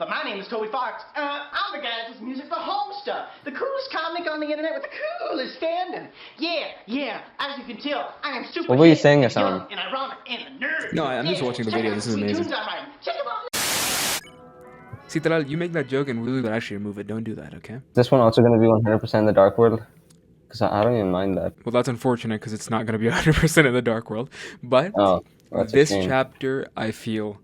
but my name is Toby Fox. I'm the guy that does music for home stuff. The coolest comic on the internet with the coolest fandom. Yeah. As you can tell, I am super What were you hip saying, and young Hassan? and ironic and a nerd. No, I'm just watching the video. This is amazing. See, Talal, you make that joke and we will actually remove it. Don't do that, okay? Is this one also going to be 100% in the Dark World? Because I don't even mind that. Well, that's unfortunate because it's not going to be 100% in the Dark World. But this chapter, I feel,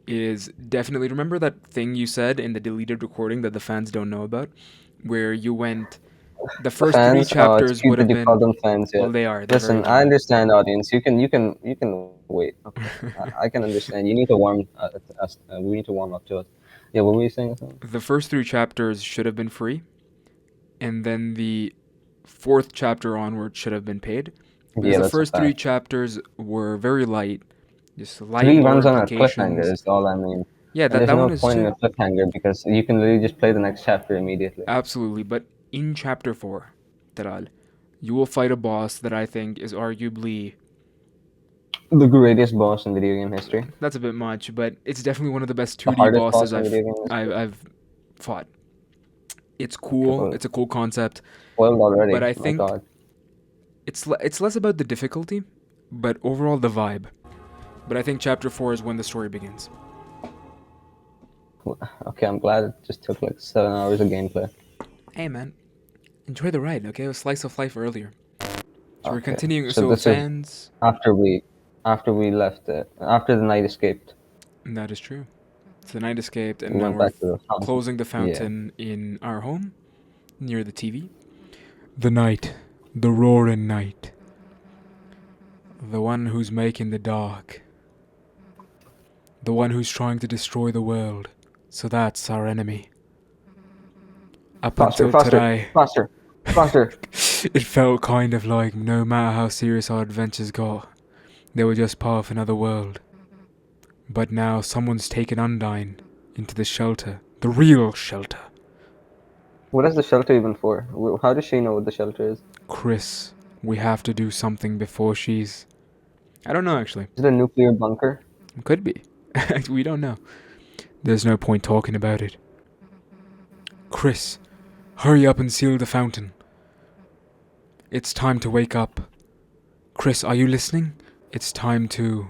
is definitely... Remember that thing you said in the deleted recording that the fans don't know about? Where you went... The first three chapters would have been... Call them fans, yeah. Well, they are. Listen, I understand, audience. You can wait. Okay. I can understand. You need to warm us. We need to warm up to it. Yeah, what were you saying? The first three chapters should have been free, and then the fourth chapter onward should have been paid. Because the first three chapters were very light, just light. 3 runs on a cliffhanger is all I mean. Yeah, there's that no one is point in a cliffhanger because you can literally just play the next chapter immediately. Absolutely, but in chapter 4, Taral, you will fight a boss that I think is arguably the greatest boss in video game history. That's a bit much, but it's definitely one of the best 2D bosses I've fought. It's cool. It's a cool concept. Spoiled already. But I think it's less about the difficulty, but overall the vibe. But I think chapter 4 is when the story begins. Okay, I'm glad it just took like 7 hours of gameplay. Hey man, enjoy the ride. Okay, it was slice of life earlier. So we're continuing. So fans. After we left it, after the knight escaped. That is true. So the knight escaped, and now we're closing the fountain in our home, near the TV. The night, the roaring night. The one who's making the dark. The one who's trying to destroy the world. So that's our enemy. Up until today. Faster. It felt kind of like no matter how serious our adventures got, they were just part of another world. But now someone's taken Undyne into the shelter. The real shelter. What is the shelter even for? How does she know what the shelter is? Chris, we have to do something before she's... I don't know, actually. Is it a nuclear bunker? Could be. We don't know. There's no point talking about it. Chris, hurry up and seal the fountain. It's time to wake up. Chris, are you listening? It's time to...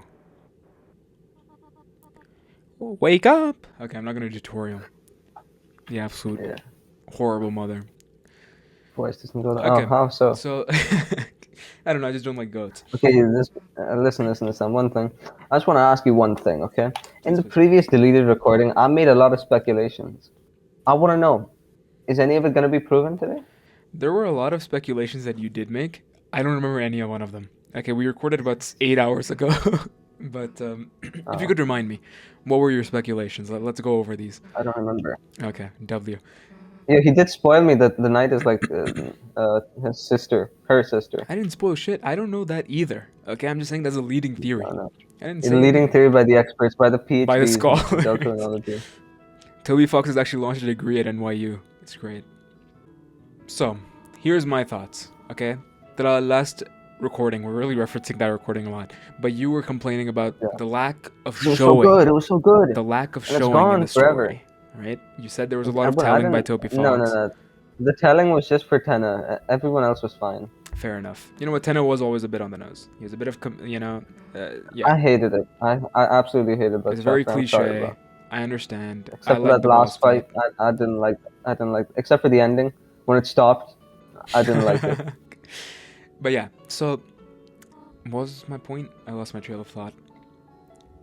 wake up! Okay, I'm not going to tutorial. The absolute horrible mother. Voice doesn't go okay. How so? So, I don't know, I just don't like goats. Okay, listen, one thing. I just want to ask you one thing, okay? In the previous deleted recording, I made a lot of speculations. I want to know, is any of it going to be proven today? There were a lot of speculations that you did make. I don't remember any of one of them. Okay, we recorded about 8 hours ago. But if you could remind me, what were your speculations? Let's go over these. I don't remember. Okay, W. Yeah, he did spoil me that the knight is like his sister, her sister. I didn't spoil shit. I don't know that either. Okay, I'm just saying that's a leading theory. No. I didn't say leading theory by the experts, by the PhDs. By the scholar. Toby Fox has actually launched a degree at NYU. It's great. So, here's my thoughts, okay? The last recording, we're really referencing that recording a lot, but you were complaining about the lack of showing. It was so good. The lack of showing in the story, right? You said there was a lot of telling by Toby Fox. No. The telling was just for Tenna. Everyone else was fine. Fair enough. You know what? Tenna was always a bit on the nose. He was a bit of, yeah. I hated it. I absolutely hated that. It's very cliche. I understand. Except for that last fight, I didn't like. Except for the ending when it stopped, I didn't like it. But yeah, so what was my point? I lost my trail of thought.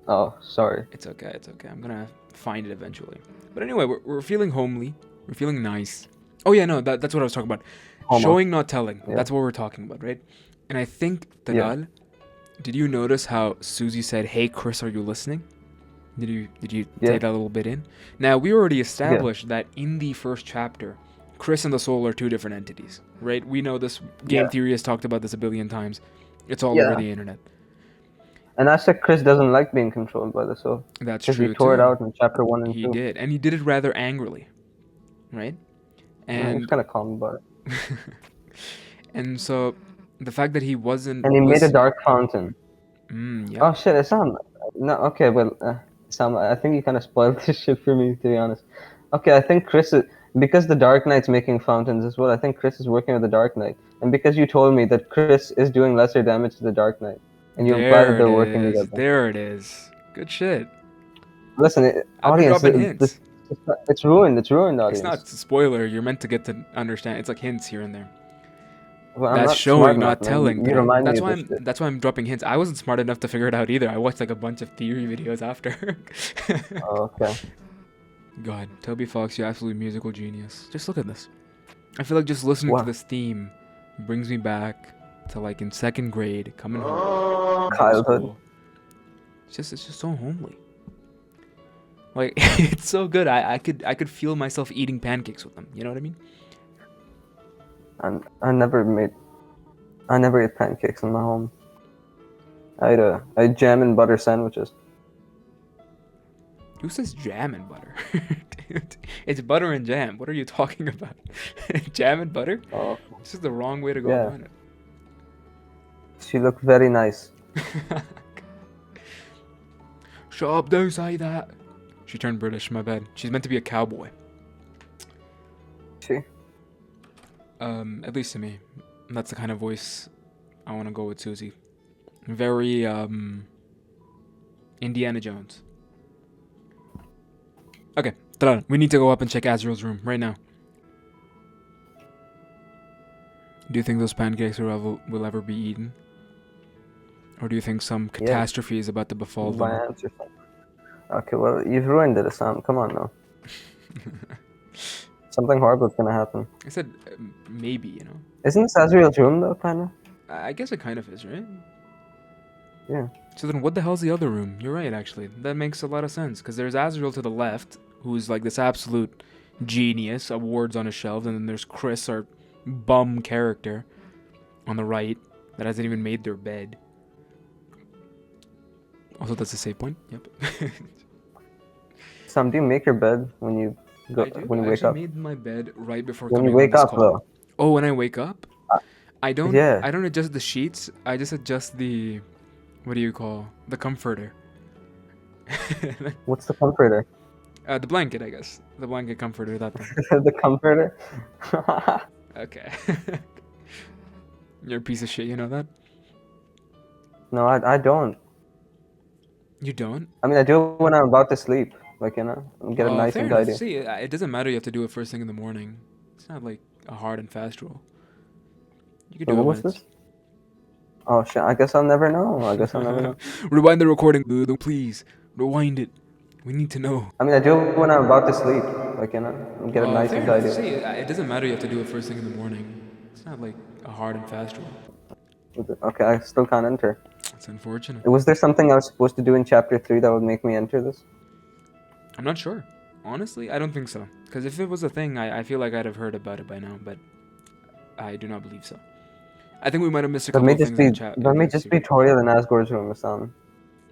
Oh, sorry. It's okay. I'm gonna find it eventually. But anyway, we're feeling homely. We're feeling nice. Oh yeah, no, that's what I was talking about. Showing, not telling. Yeah. That's what we're talking about, right? And I think, Dalal, did you notice how Susie said, "Hey Chris, are you listening?" Did you take that little bit in? Now, we already established that in the first chapter, Chris and the soul are two different entities, right? We know this. Game theory has talked about this a billion times. It's all over the internet. And I said Chris doesn't like being controlled by the soul. That's true, he tore it out in chapter 1 and 2. He did, and he did it rather angrily, right? And he's kind of calm about it. And so, the fact that he wasn't... And he made a dark fountain. Yeah. Oh shit, it's not... No, okay, well... Sam, I think you kind of spoiled this shit for me, to be honest. Okay, I think Chris is, because the Dark Knight's making fountains as well. I think Chris is working with the Dark Knight, and because you told me that Chris is doing lesser damage to the Dark Knight, and you imply that There it they're working is. together. There it is. Good shit. Listen, I've been audience, dropping hints. it's ruined. It's ruined, It's audience. not a spoiler. You're meant to get to understand. It's like hints here and there. Well, I'm That's not showing, smart not enough, man. telling. You remind That's me why of this shit. that's why I'm dropping hints. I wasn't smart enough to figure it out either. I watched like a bunch of theory videos after. Oh, okay. God, Toby Fox, you absolute musical genius. Just look at this. I feel like just listening What? to this theme brings me back to like in second grade, coming home from Childhood. school. It's just so homely. Like it's so good. I could feel myself eating pancakes with them. You know what I mean? And I never ate pancakes in my home. I had jam and butter sandwiches. Who says jam and butter? Dude, it's butter and jam. What are you talking about? Jam and butter? Oh, This is the wrong way to go Yeah. about it. she looked very nice. Shut up, don't say that. She turned British, my bad. She's meant to be a cowboy. She. At least to me. That's the kind of voice I want to go with Susie. Very, Indiana Jones. Okay, Taran, we need to go up and check Azrael's room right now. Do you think those pancakes will ever be eaten? Or do you think some catastrophe is about to befall My them? answer. Okay, well, you've ruined it, Sam. Come on now. Something horrible's gonna happen. I said maybe, you know. Isn't this Azrael's room though, kinda? I guess it kind of is, right? Yeah. So then what the hell's the other room? You're right, actually. That makes a lot of sense. Because there's Azrael to the left, who's like this absolute genius, awards on his shelf. And then there's Chris, our bum character, on the right, that hasn't even made their bed. Also, that's a save point. Yep. Sam, do you make your bed when you go when you wake up? I made my bed right before When coming you wake on this up, call. though. Oh, when I wake up? I don't yeah. I don't adjust the sheets. I just adjust the the comforter. What's the comforter? The blanket, I guess. The blanket comforter, that thing. The comforter? Okay. You're a piece of shit, you know that? No, I don't. You don't? I mean, I do it when I'm about to sleep. Like, you know, get it nice fair and enough. tidy. See, it doesn't matter you have to do it first thing in the morning. It's not like a hard and fast rule. You can do What it was when this? Oh shit! I guess I'll never know. Rewind the recording, dude. Please. Rewind it. We need to know. I mean, I do it when I'm about to sleep. Like, you know, get it nice fair and enough. tidy. See, it doesn't matter you have to do it first thing in the morning. It's not like a hard and fast rule. Okay, I still can't enter. It's unfortunate. Was there something I was supposed to do in chapter 3 that would make me enter this? I'm not sure. Honestly, I don't think so. Because if it was a thing, I feel like I'd have heard about it by now, but I do not believe so. I think we might have missed a couple of things in the chat. That may just be Toriel and Asgore's room or something.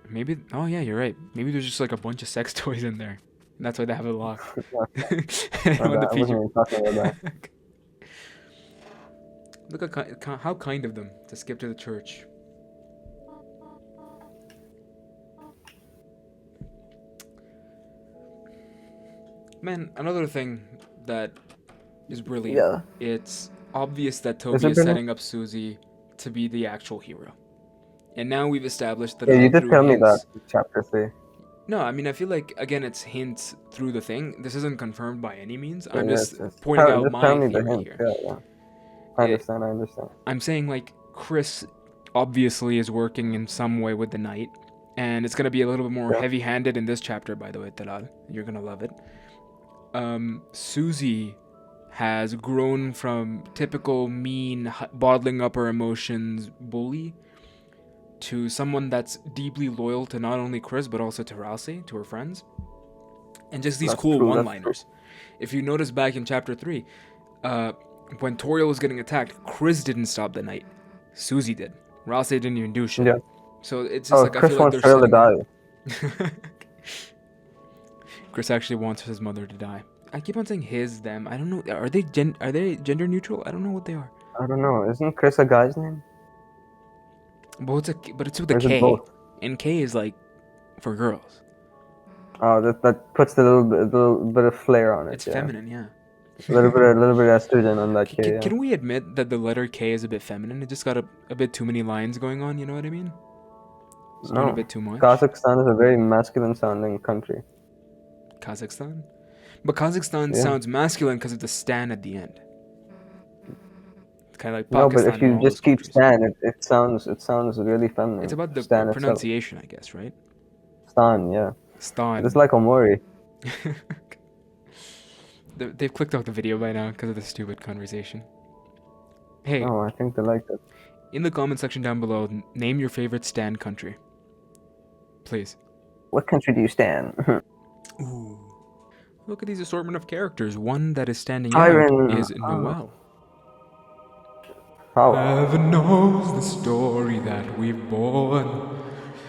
Maybe. Oh yeah, you're right. Maybe there's just like a bunch of sex toys in there. And that's why they have it locked. I wasn't even talking about that. Look at how kind of them to skip to the church. Man, another thing that is brilliant. Yeah. It's obvious that Toby is setting up Susie to be the actual hero. And now we've established that. Yeah, you did tell me that in chapter 3. No, I mean, I feel like, again, it's hints through the thing. This isn't confirmed by any means. Yeah, I'm just pointing out my tell me theory the hint. here. Yeah. I understand. I'm saying, like, Chris obviously is working in some way with the knight. And it's going to be a little bit more heavy-handed in this chapter, by the way, Talal. You're going to love it. Susie has grown from typical mean, bottling up her emotions bully to someone that's deeply loyal to not only Chris, but also to Ralsei, to her friends. And just these cool one-liners. If you notice back in chapter 3, when Toriel was getting attacked, Chris didn't stop the knight. Susie did. Ralsei didn't even do shit. Yeah. So it's just like, Chris I feel like wants Toriel to die. Chris actually wants his mother to die. I keep on saying his, them. I don't know. Are they gender neutral? I don't know what they are. I don't know. Isn't Chris a guy's name? But it's with a Or is it K. both? And K is like for girls. Oh, that puts a little bit of flair on it. It's Yeah. feminine, yeah. A little bit of estrogen on that K. Yeah. Can we admit that the letter K is a bit feminine? It just got a bit too many lines going on, you know what I mean? It's doing a No. bit too much. Kazakhstan is a very masculine sounding country. Kazakhstan? But Kazakhstan Yeah. sounds masculine because of the stan at the end. Kind of like No, Pakistan but if you and all just those keep countries. Stan, it sounds really feminine. It's about the Stan itself. pronunciation, I guess, right? Stan, yeah. Stan. It's like Omori. They've clicked off the video by now because of the stupid conversation. Hey, Oh, I think they like it. in the comment section down below, name your favorite stan country. Please. What country do you stand? Ooh. Look at these assortment of characters. One that is standing Iron. out is Noel. How? Heaven knows the story that we've borne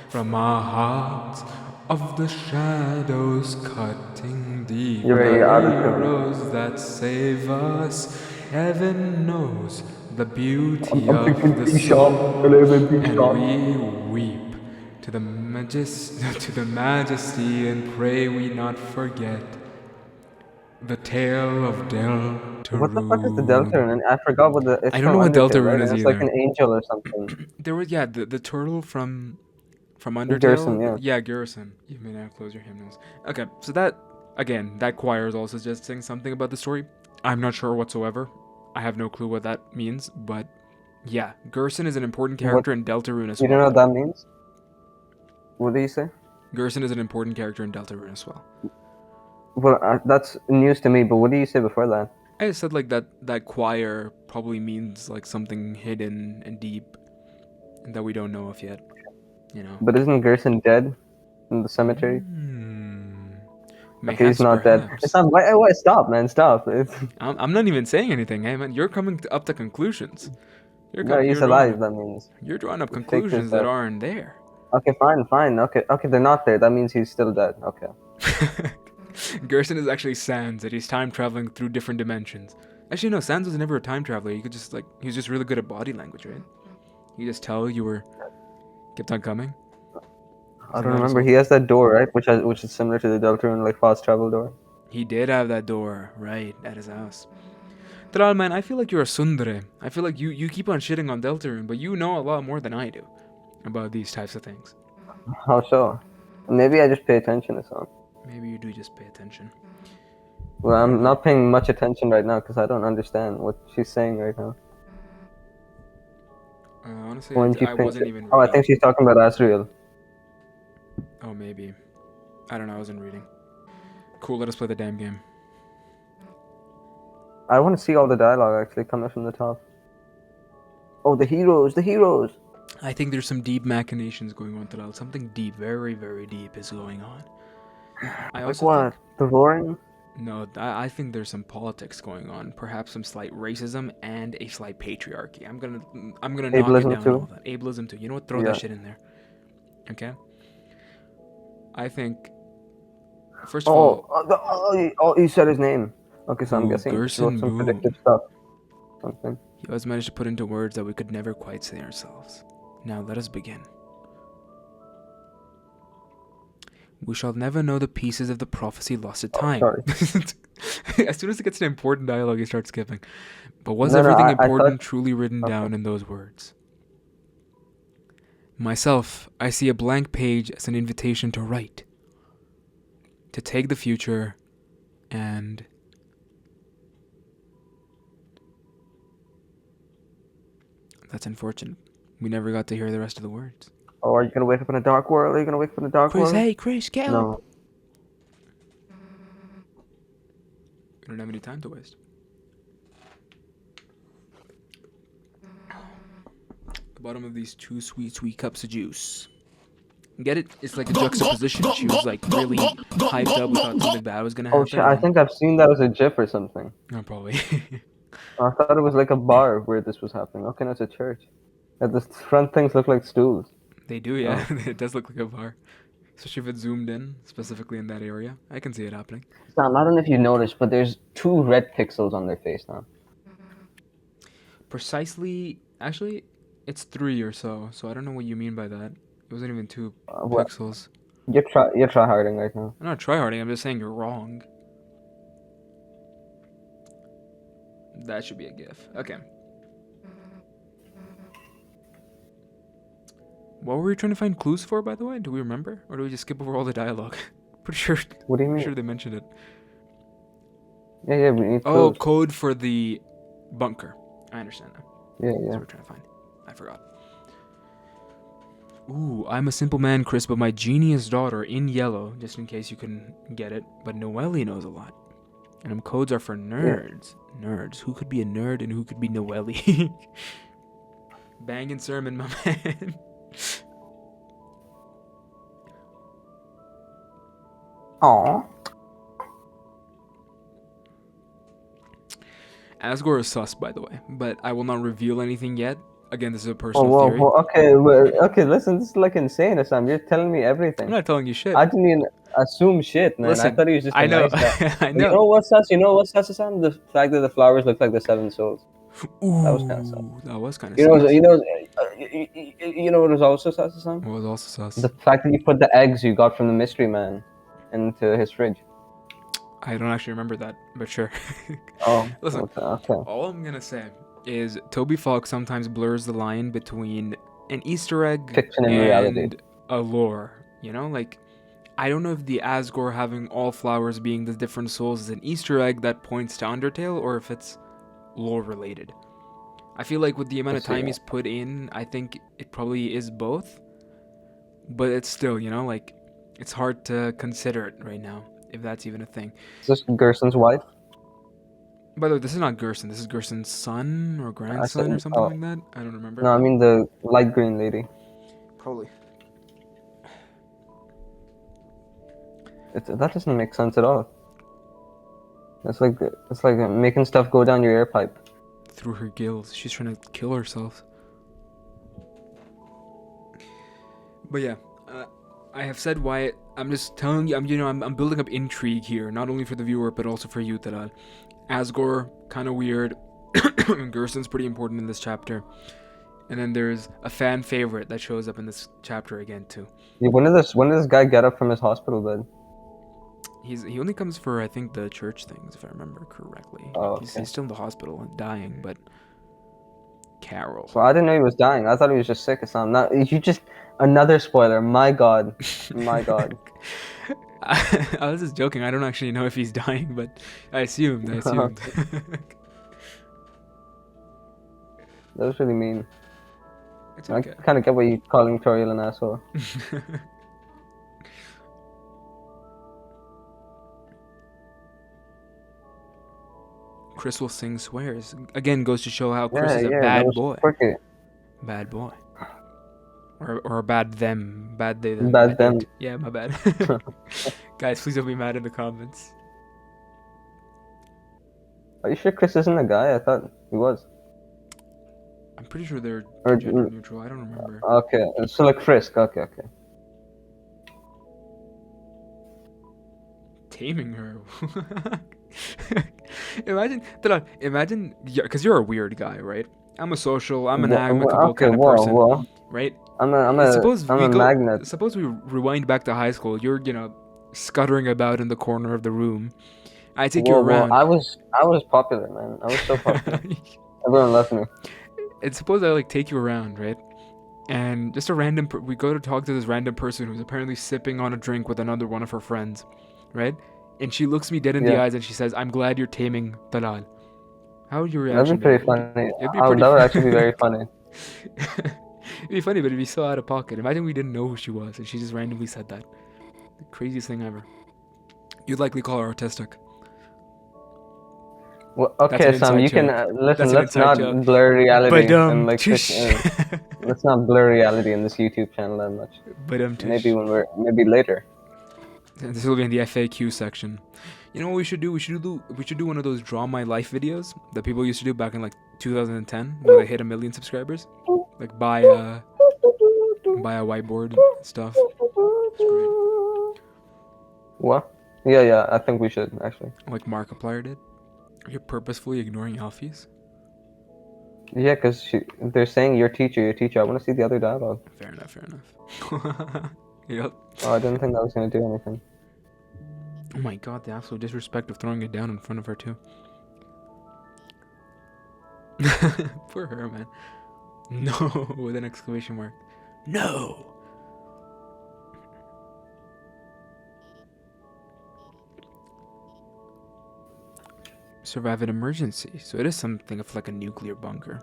from our hearts of the shadows cutting deep. You're very The out of tune. heroes that save us. Heaven knows the beauty I'm of thinking the T-shop, soul, 11 and T-shop. we weep to the majesty, and pray we not forget the tale of Deltarune. What the fuck is the Deltarune? And I forgot what the. It's I don't from know what Undertale, Deltarune right? is And it's like either. an angel or something. There was the turtle from Undertale. Gerson, yeah. Gerson. You may now close your hymnals. Okay, so that again, that choir is also suggesting something about the story. I'm not sure whatsoever. I have no clue what that means, but yeah, Gerson is an important character in Deltarune as You well. don't know what that means? What do you say? Gerson is an important character in Deltarune as well. Well, that's news to me. But what do you say before that? I said like that choir probably means like something hidden and deep that we don't know of yet. You know. But isn't Gerson dead in the cemetery? Okay, he's not dead. It's not. Why? Stop, man. Stop. I'm not even saying anything. Hey, man, you're coming up to conclusions. No, he's alive. That means. You're drawing up conclusions that aren't there. Okay, fine. Okay, they're not there. That means he's still dead. Okay. Gerson is actually Sans, that he's time traveling through different dimensions. Actually, no, Sans was never a time traveler. He could just he was just really good at body language, right? You just tell you were kept on coming. I don't remember. He has that door, right? Which is similar to the Deltarune, like fast travel door. He did have that door, right, at his house. Tral, man, I feel like you're a tsundere. I feel like you keep on shitting on Deltarune, but you know a lot more than I do about these types of things. How so? Maybe I just pay attention or something. Maybe you do just pay attention. Well, I'm not paying much attention right now because I don't understand what she's saying right now. Honestly, I wasn't even reading. Oh, I think she's talking about Asriel. Oh, maybe. I don't know, I wasn't reading. Cool, let us play the damn game. I want to see all the dialogue actually coming from the top. Oh, the heroes! I think there's some deep machinations going on, Talal. Something deep, very, very deep is going on. I also like what? The roaring? No, I think there's some politics going on. Perhaps some slight racism and a slight patriarchy. I'm gonna knock it down on all that. Ableism too. You know what? Throw that shit in there. Okay? I think... First of all... he said his name. Okay, so I'm guessing he wrote Gerson some predictive stuff. Something. He always managed to put into words that we could never quite say ourselves. Now let us begin. We shall never know the pieces of the prophecy lost to time. Sorry. As soon as it gets to important dialogue, you start skipping. But was everything important truly written down in those words? Myself, I see a blank page as an invitation to write, to take the future, and... That's unfortunate. We never got to hear the rest of the words. Oh, are you gonna wake up in a dark world? Chris, hey, Chris, get No. We don't have any time to waste. The bottom of these two sweet cups of juice. Get it? It's like a juxtaposition. She was like really hyped up, thought something bad was gonna happen. Oh shit, I think I've seen that as a GIF or something. Oh, probably. I thought it was like a bar where this was happening. Okay, no, it's a church. The front things look like stools. They do, yeah. It does look like a bar. Especially if it's zoomed in, specifically in that area. I can see it happening. Sam, I don't know if you noticed, but there's 2 red pixels on their face now. Precisely, actually, it's 3 or so. So I don't know what you mean by that. It wasn't even 2 pixels. You're tryharding right now. I'm not tryharding. I'm just saying you're wrong. That should be a GIF. Okay. What were we trying to find clues for, by the way? Do we remember? Or do we just skip over all the dialogue? Pretty sure. What do you mean? Pretty sure they mentioned it. Yeah, we need Oh, clues. code for the bunker. I understand now. Yeah, That's yeah. what we're trying to find. I forgot. Ooh, I'm a simple man, Chris, but my genius daughter in yellow, just in case you couldn't get it. But Noelle knows a lot. And them codes are for nerds. Yeah. Nerds. Who could be a nerd and who could be Noelle? Banging sermon, my man. Aww. Asgore is sus, by the way, but I will not reveal anything yet. Again, this is a personal Whoa, theory. whoa, okay, okay, listen, this is like insane, Assam. You're telling me everything. I'm not telling you shit. I didn't even assume shit, man. Listen, I thought he was just a know. nice guy. I know. You know what's sus? You know what's sus, Assam? The fact that the flowers look like the seven souls. Ooh, That was kind of sus. That was kind of You sus. know what was also sus, Assam? What was also sus? The fact that you put the eggs you got from the mystery man into his fridge. I don't actually remember that, but sure. Oh, Listen, okay. all I'm gonna say is Toby Fox sometimes blurs the line between an Easter egg Fiction and and reality. a lore. You know, like, I don't know if the Asgore having all flowers being the different souls is an Easter egg that points to Undertale or if it's lore related. I feel like with the amount of time he's put in, I think it probably is both. But it's still, you know, like, it's hard to consider it right now, if that's even a thing. Is this Gerson's wife? By the way, this is not Gerson. This is Gerson's son or grandson or something like that. I don't remember. No, I mean the light green lady. Probably. That doesn't make sense at all. It's like making stuff go down your air pipe. Through her gills. She's trying to kill herself. But yeah, I have said why. I'm just telling you. I'm building up intrigue here, not only for the viewer but also for you, Talal. Asgore, kind of weird. Gerson's pretty important in this chapter. And then there's a fan favorite that shows up in this chapter again too. Yeah, when did this guy get up from his hospital bed? He only comes for, I think, the church things, if I remember correctly. Oh, okay. He's still in the hospital and dying, but Carol. So I didn't know he was dying. I thought he was just sick or something. Not you just another spoiler. My God, my God. I was just joking. I don't actually know if he's dying, but I assumed. That was really mean. It's okay. I kind of get why you calling Toriel an asshole. Chris will sing swears. Again, goes to show how Chris is a that bad was boy. quirky. Bad boy. Or a bad them. Bad they them. Bad them. It. Yeah, my bad. Guys, please don't be mad in the comments. Are you sure Chris isn't a guy? I thought he was. I'm pretty sure they're Or- gender neutral. I don't remember. Okay, so like Frisk. Okay. Taming her. Imagine, because you're a weird guy, right? I'm a social, I'm an amicable kind of person, right? I'm a magnet. Suppose we rewind back to high school. You're, scuttering about in the corner of the room. I take you around. I was popular, man. I was so popular. Everyone loved me. And suppose I take you around, right? And just a random, we go to talk to this random person who's apparently sipping on a drink with another one of her friends, right? And she looks me dead in the eyes and she says, "I'm glad you're taming Talal." How would your reaction That'd be pretty funny. That That would actually be very funny. It'd be funny, but it'd be so out of pocket. Imagine we didn't know who she was and she just randomly said that. The craziest thing ever. You'd likely call her autistic. Well, okay, Sam, you can listen. Let's not blur reality and let's not blur reality in this YouTube channel that much. Maybe later. This will be in the FAQ section. You know what we should do? We should do one of those Draw My Life videos that people used to do back in 2010 when they hit 1 million subscribers. Like buy a whiteboard and stuff. It's great. What? Yeah, I think we should actually. Like Markiplier did. Are you purposefully ignoring Alfie's? Yeah, because they're saying your teacher. I want to see the other dialogue. Fair enough. Yep. Oh, I didn't think that was gonna do anything. Oh my god, the absolute disrespect of throwing it down in front of her too. Poor her, man. No, with an exclamation mark. No. Survive an emergency. So it is something of like a nuclear bunker.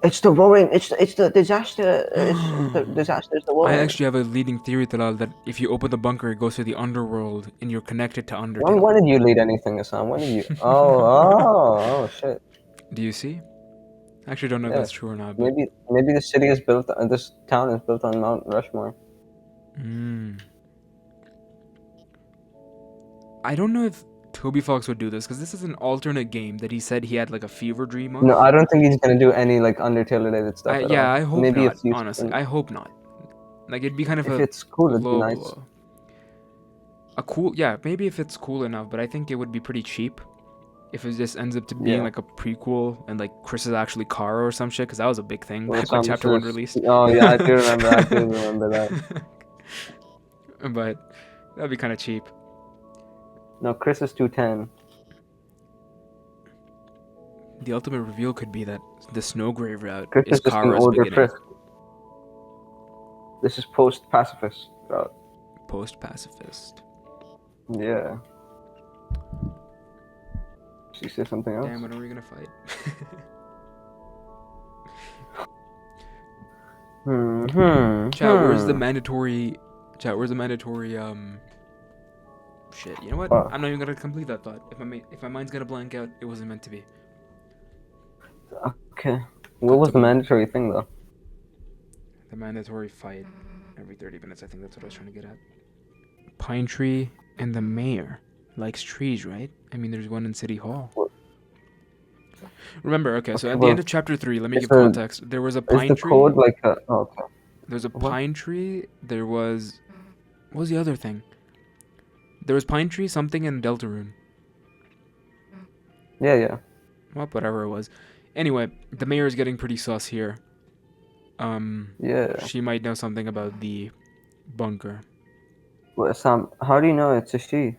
It's the roaring. It's the disaster. It's the disaster. It's the roaring. I actually have a leading theory, Talal, that if you open the bunker, it goes to the underworld and you're connected to Undertale. When did you lead anything, Assam? When did you? Oh, shit. Do you see? I actually don't know if that's true or not. But... Maybe the city is built. This town is built on Mount Rushmore. I don't know if Toby Fox would do this because this is an alternate game that he said he had like a fever dream of. No, I don't think he's gonna do any like Undertale related stuff. Yeah, I hope maybe not. Honestly, I hope not. Like it'd be kind of if it's cool, it'd be nice. Maybe if it's cool enough, but I think it would be pretty cheap. If it just ends up to being like a prequel and like Chris is actually Kara or some shit, because that was a big thing back when Chapter 1 released. Oh yeah, I do remember that. But that'd be kind of cheap. No, Chris is 210. The ultimate reveal could be that the Snowgrave route Chris is Kara's beginning. Chris. This is post-pacifist route. Post-pacifist. Yeah. She said something else. Damn, when are we gonna fight? Chat, where's the mandatory? Chat, where's the mandatory? Shit. You know what? I'm not even gonna complete that thought. If my mind's gonna blank out, it wasn't meant to be. Okay. What was the mandatory thing though? The mandatory fight every 30 minutes. I think that's what I was trying to get at. Pine Tree and the mayor likes trees, right? I mean, there's one in City Hall. Remember, okay, so at the end of Chapter 3, let me give context. There was a pine tree. Is the code like a... Oh, okay. There's a pine tree. There was... What was the other thing? There was pine tree, something in Deltarune. Yeah. Well, whatever it was. Anyway, the mayor is getting pretty sus here. Yeah. She might know something about the bunker. Well, Sam, how do you know it's a she?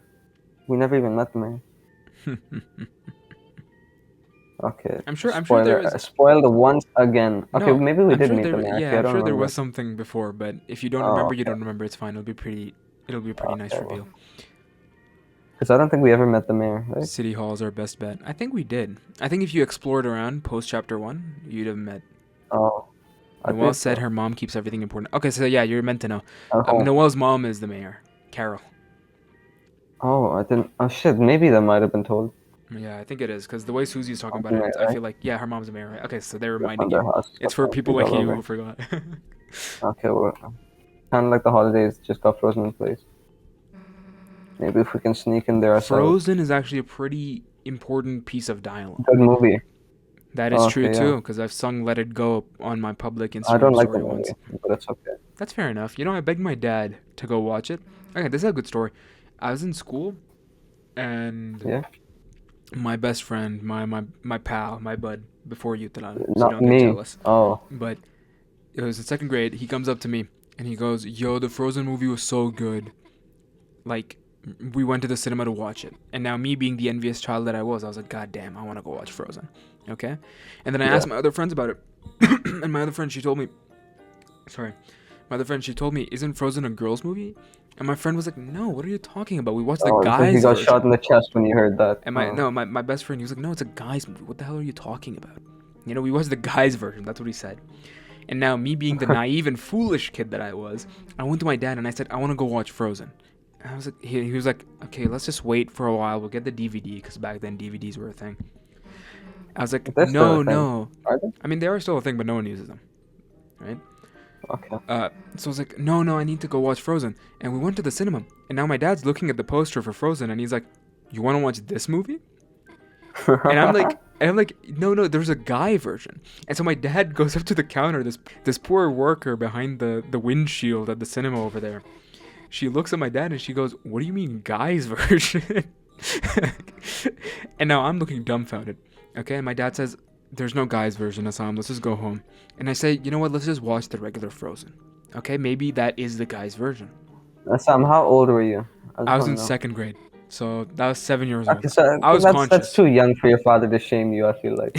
We never even met the mayor. Okay. I'm sure there is... Spoiled once again. Okay, no, maybe we did meet the mayor. Yeah, I'm sure there was something before, but if you don't remember, you don't remember. It's fine. It'll be a pretty nice reveal. Because I don't think we ever met the mayor, right? City Hall is our best bet. I think we did. I think if you explored around post Chapter 1, you'd have met. Oh. Noelle said her mom keeps everything important. Okay, so yeah, you're meant to know. Noelle's mom is the mayor, Carol. Oh, I didn't. Oh shit, maybe that might have been told. Yeah, I think it is because the way Susie's talking about it, I feel like her mom's the mayor, right? Okay, so they're reminding you. It's for people like you who forgot. Okay, well, kind of like the holidays just got frozen in place. Maybe if we can sneak in there ourselves. Frozen is actually a pretty important piece of dialogue. Good movie. That is true too, because I've sung "Let It Go" on my public Instagram I don't like story the movie, once. but it's okay. That's fair enough. You know, I begged my dad to go watch it. Okay, this is a good story. I was in school, and my best friend, my pal, my bud, before you, Talal, so not don't me. get jealous. Oh. But it was in second grade. He comes up to me and he goes, "Yo, the Frozen movie was so good. Like, we went to the cinema to watch it." And now me being the envious child that I was like, God damn, I want to go watch Frozen. Okay? And then I asked my other friends about it. And my other friend, she told me, isn't Frozen a girls movie? And my friend was like, no, what are you talking about? We watched the guys You got version. shot in the chest when you heard that. And my best friend, he was like, no, it's a guys movie. What the hell are you talking about? You know, we watched the guys version. That's what he said. And now me being the naive and foolish kid that I was, I went to my dad and I said, I want to go watch Frozen. And I was like, he was like, okay, let's just wait for a while. We'll get the DVD because back then DVDs were a thing. I was like, no. I mean, they are still a thing, but no one uses them, right? Okay. So I was like, no, I need to go watch Frozen. And we went to the cinema. And now my dad's looking at the poster for Frozen, and he's like, you want to watch this movie? And I'm like, no, there's a guy version. And so my dad goes up to the counter, this poor worker behind the windshield at the cinema over there. She looks at my dad and she goes, what do you mean guys version? And now I'm looking dumbfounded. Okay, and my dad says, there's no guys version, Assam, let's just go home. And I say, you know what, let's just watch the regular Frozen. Okay, maybe that is the guy's version. Sam, how old were you? I was just in wanna know. 2nd grade, so that was 7 years Okay, old. so I was that's conscious. too young for your father to shame you. I feel like.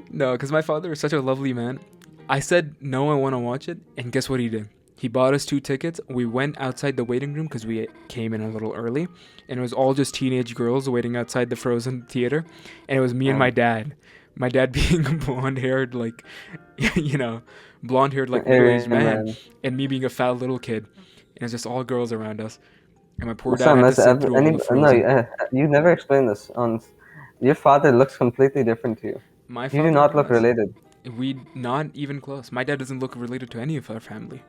No, because my father is such a lovely man. I said no, I want to watch it, and guess what he did? He bought us 2 tickets. We went outside the waiting room because we came in a little early, and it was all just teenage girls waiting outside the Frozen theater, and it was me and my dad. My dad being a blonde-haired, like, you know, blonde-haired, like middle-aged man, Man. and me being a fat little kid, and it's just all girls around us. And my poor dad Sam, had to sit through all of no, Frozen. you never explained this. Your father looks completely different to you. My You do father not look does. related. We not even close. My dad doesn't look related to any of our family.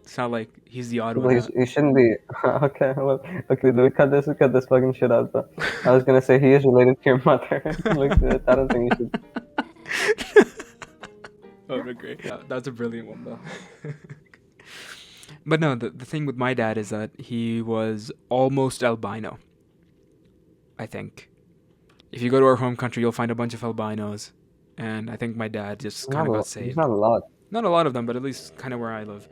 It's not like he's the odd one Well, out. you shouldn't be. Okay, well, okay, we cut this fucking shit out. But I was gonna say he is related to your mother. Like, I don't think you should. Oh, great. Yeah, that's a brilliant one, though. But no, the thing with my dad is that he was almost albino, I think. If you go to our home country, you'll find a bunch of albinos. And I think my dad just kind of got He's saved. not a lot. Not a lot of them, but at least kind of where I live.